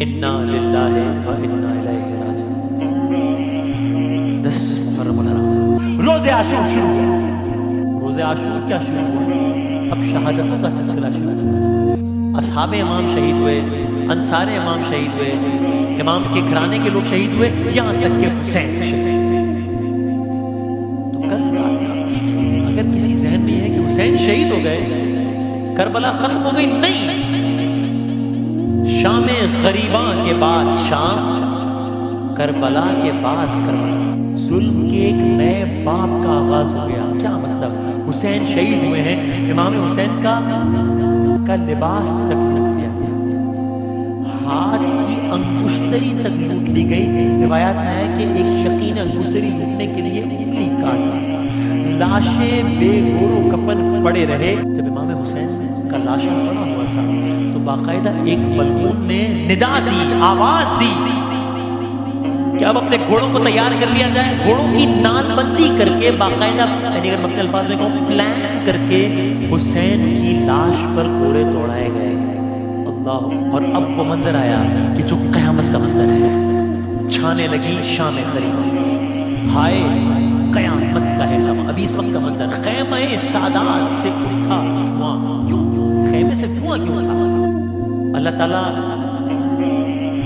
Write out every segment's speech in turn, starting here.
انا للہ و انا الیہ راجعون۔ 10 محرم الحرام روز عاشور شروع ہوا۔ روز عاشور کیا شروع ہوا؟ اب شہادتوں کا سلسلہ شروع ہوا۔ اصحاب امام شہید ہوئے، انصار امام شہید ہوئے، امام کے گھرانے کے لوگ شہید ہوئے، یہاں تک کہ حسین شہید ہوئے۔ تو کل بات ہے اگر کسی ذہن میں ہے کہ حسین شہید ہو گئے، کربلا ختم ہو گئی، نہیں، شام غریباں کے بعد شام، کربلا کے بعد کربلا، ظلم کے ایک نئے باب کا آغاز ہو گیا۔ کیا مطلب؟ حسین شہید ہوئے ہیں، امام حسین کا لباس تک لوٹ لیا گیا، ہاتھ کی انگشتری تک لوٹ لی گئی۔ روایات میں ہے کہ ایک شقی نے انگشتری لوٹنے کے لیے انگلی کاٹا، لاشیں بے گور و کفن پڑے رہے۔ جب امام حسین کا لاش پڑا ہوا تھا تو باقاعدہ ایک ملعون نے ندا دی، آواز دی کہ اب اپنے گھوڑوں کو تیار کر لیا جائے۔ گھوڑوں کی نال بندی کر کے باقاعدہ، یعنی اگر میں اپنے الفاظ میں کہوں، پلان کر کے حسین کی لاش پر گھوڑے دوڑائے گئے۔ اللہ! اور اب وہ منظر آیا کہ جو قیامت کا منظر ہے، چھانے لگی شام غریباں، ہائے قیامت کا ہے سما۔ ابھی اس وقت کا منظر، خیمہ سادات سے اٹھا دھواں، کیوں؟ خیمے سے دھواں کیوں اٹھا؟ اللہ تعالیٰ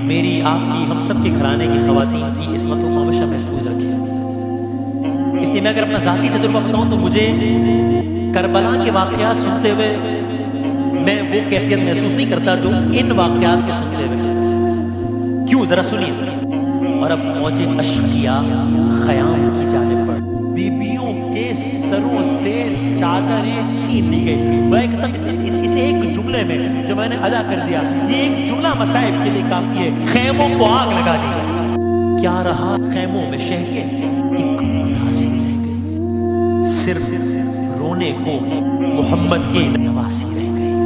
میری، آپ کی، ہم سب کے گھرانے کی خواتین کی عصمت کو ہمیشہ محفوظ رکھے۔ اس لیے میں اگر اپنا ذاتی تجربہ بتاؤں تو مجھے کربلا کے واقعات سنتے ہوئے میں وہ کیفیت محسوس نہیں کرتا جو ان واقعات کو سنتے ہوئے۔ کیوں؟ ذرا سنیے۔ اور اب پہنچے اشقیاء خیام کی جانب پر، بیبیوں کے سروں سے چادریں چھین لی گئی۔ اسے ایک جملے میں جو میں نے ادا کر دیا، یہ ایک جملہ مصائب کے لیے کافی ہے۔ خیموں کو آگ لگا دی گئی۔ کیا رہا خیموں میں شہ کے؟ ایک اداسی، صرف رونے کو محمد کی نواسی رہ گئی۔